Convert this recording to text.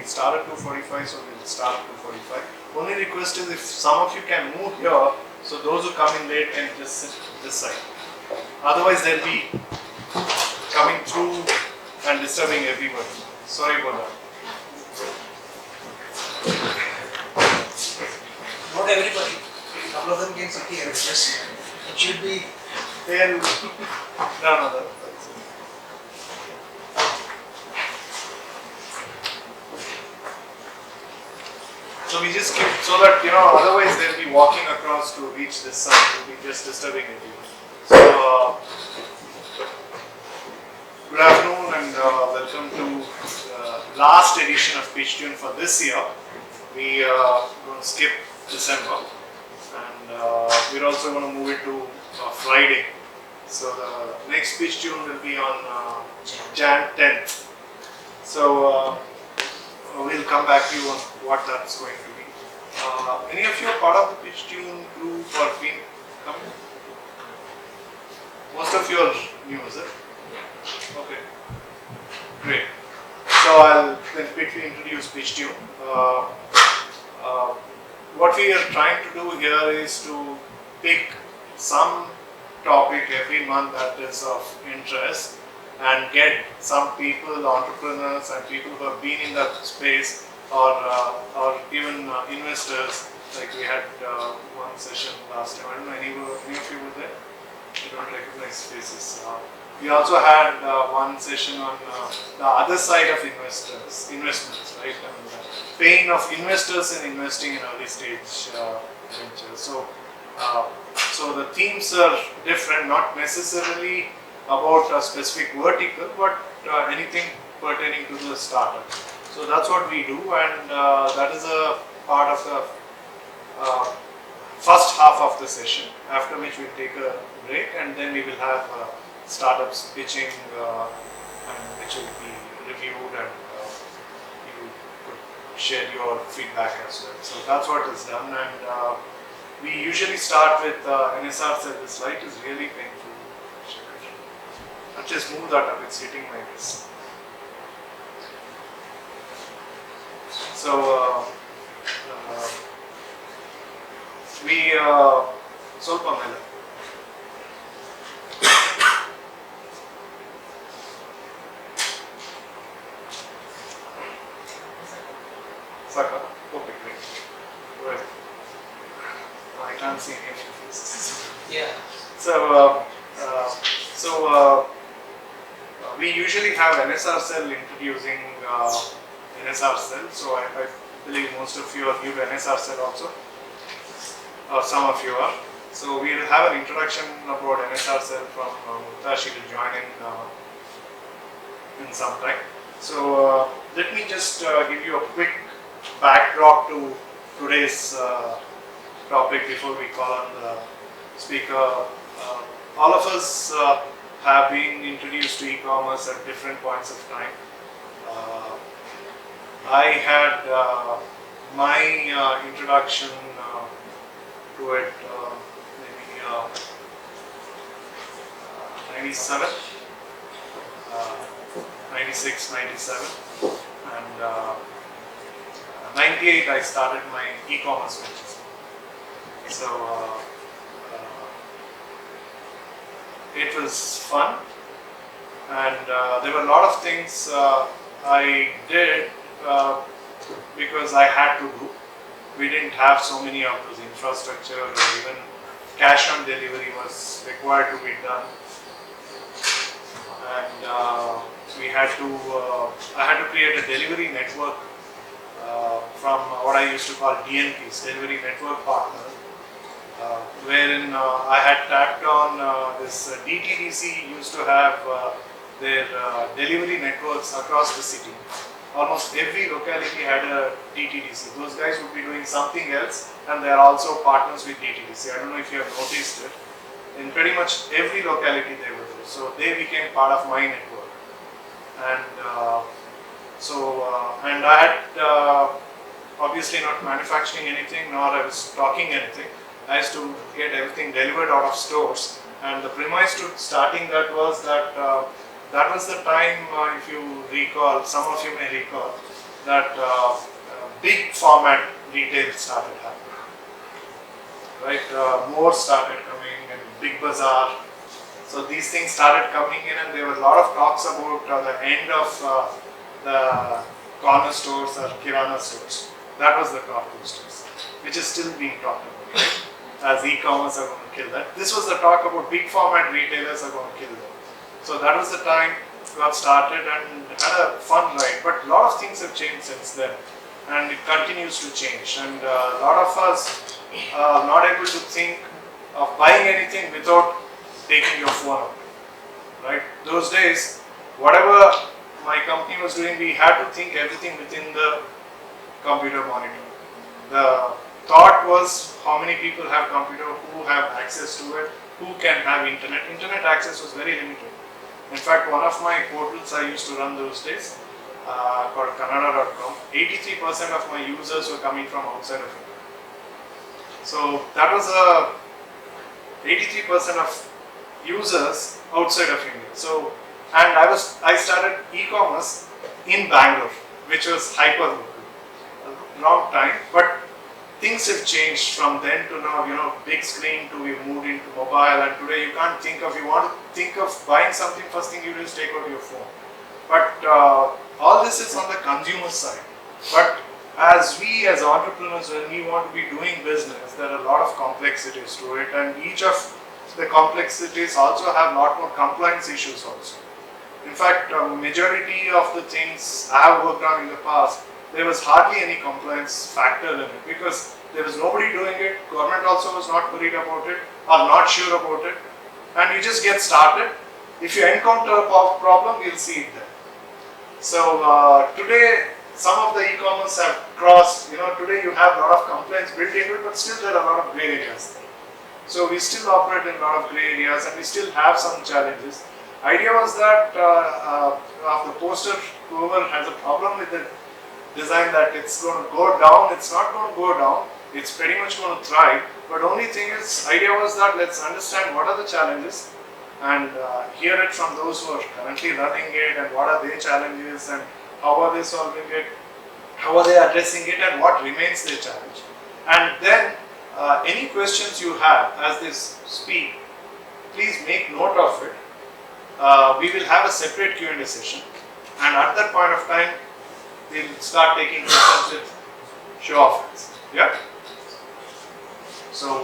start at 2:45, so we'll start at 2:45. Only request is if some of you can move here, so those who come in late can just sit this side. Otherwise, they'll be coming through and disturbing everybody. Sorry about that. Not everybody. A couple of them can sit here. Just it should be. They'll no. So we just keep so that otherwise they'll be walking across to reach this side. It'll be just disturbing everyone. So good afternoon and welcome to the last edition of Pitch Tune for this year. We are going to skip December and we're also going to move it to Friday. So the next Pitch Tune will be on Jan 10th. So we'll come back to you on what that's going to be. Any of you are part of the Pitch Tune group or been coming? Most of you are new, is it? Okay, great. So I'll then quickly introduce Pitch Tune. What we are trying to do here is to pick some topic every month that is of interest and get some people, entrepreneurs and people who have been in that space or even investors. Like we had one session last time. I don't know, any of you were there? You don't recognize faces. We also had one session on the other side of investments, right? And the pain of investors in investing in early stage ventures. So the themes are different, not necessarily about a specific vertical, but anything pertaining to the startup. So that's what we do, and that is a part of the first half of the session, after which we'll take a break and then we will have startups pitching and which will be reviewed and you could share your feedback as well. So that's what is done, and we usually start with NSR cell. This light is really painful. I'll just move that up, it's hitting my wrist. So we ಸ್ವಲ್ಪ ಮೇಲೆ Saka? Okay, great. Right. I can't see any of your faces. Yeah. So we usually have NSR cell introducing NSR cell. So I believe most of you are new to NSR cell also, or some of you are. So we will have an introduction about NSR cell from Mukta. She will join in some time. So let me just give you a quick backdrop to today's topic before we call on the speaker. All of us have been introduced to e-commerce at different points of time. I had my introduction to it maybe 97, 96, 97, and 98 I started my e-commerce ventures. So it was fun, and there were a lot of things I did because I had to do. We didn't have so many of those infrastructure, or even cash on delivery was required to be done, and we had to. I had to create a delivery network from what I used to call DNPs, delivery network partners, wherein I had tapped on this DTDC used to have their delivery networks across the city. Almost every locality had a DTDC. Those guys would be doing something else, and they are also partners with DTDC. I don't know if you have noticed it. In pretty much every locality they were there. So they became part of my network. And and I had obviously not manufacturing anything, nor I was stocking anything. I used to get everything delivered out of stores. And the premise to starting that was that that was the time, if you recall, some of you may recall, that big format retail started happening, right? More started coming and big bazaar. So these things started coming in, and there were a lot of talks about the end of the corner stores or kirana stores. That was the car boosters, which is still being talked about, right? As e-commerce are going to kill that. This was the talk about big format retailers are going to kill them. So that was the time got started and had a fun ride. But a lot of things have changed since then, and it continues to change. And a lot of us are not able to think of buying anything without taking your phone out, right? Those days, whatever my company was doing, we had to think everything within the computer monitor. The thought was how many people have computer, who have access to it, who can have internet. Internet access was very limited. In fact, one of my portals I used to run those days, called kannada.com, 83% of my users were coming from outside of India. So that was 83% of users outside of India. So, and I started e-commerce in Bangalore, which was hyper local. A long time, but things have changed from then to now. You know, big screen to we moved into mobile, and today you can't think of, you want to think of buying something, first thing you do is take out your phone. But all this is on the consumer side. But as we as entrepreneurs, when we want to be doing business, there are a lot of complexities to it, and each of the complexities also have a lot more compliance issues also. In fact, majority of the things I have worked on in the past, there was hardly any compliance factor in it because there was nobody doing it. Government also was not worried about it or not sure about it, and you just get started. If you encounter a problem, you'll see it there. So today, some of the e-commerce have crossed. You know, today you have a lot of complaints built into it, but still there are a lot of gray areas there. So we still operate in a lot of gray areas, and we still have some challenges. Idea was that of the poster, whoever has a problem with the design, that it's going to go down. It's not going to go down. It's pretty much going to thrive. But only thing is, idea was that let's understand what are the challenges and hear it from those who are currently running it, and what are their challenges and how are they solving it, how are they addressing it, and what remains their challenge. And then any questions you have as they speak, please make note of it. We will have a separate Q&A session, and at that point of time, we'll start taking questions with show of hands. Yeah? So,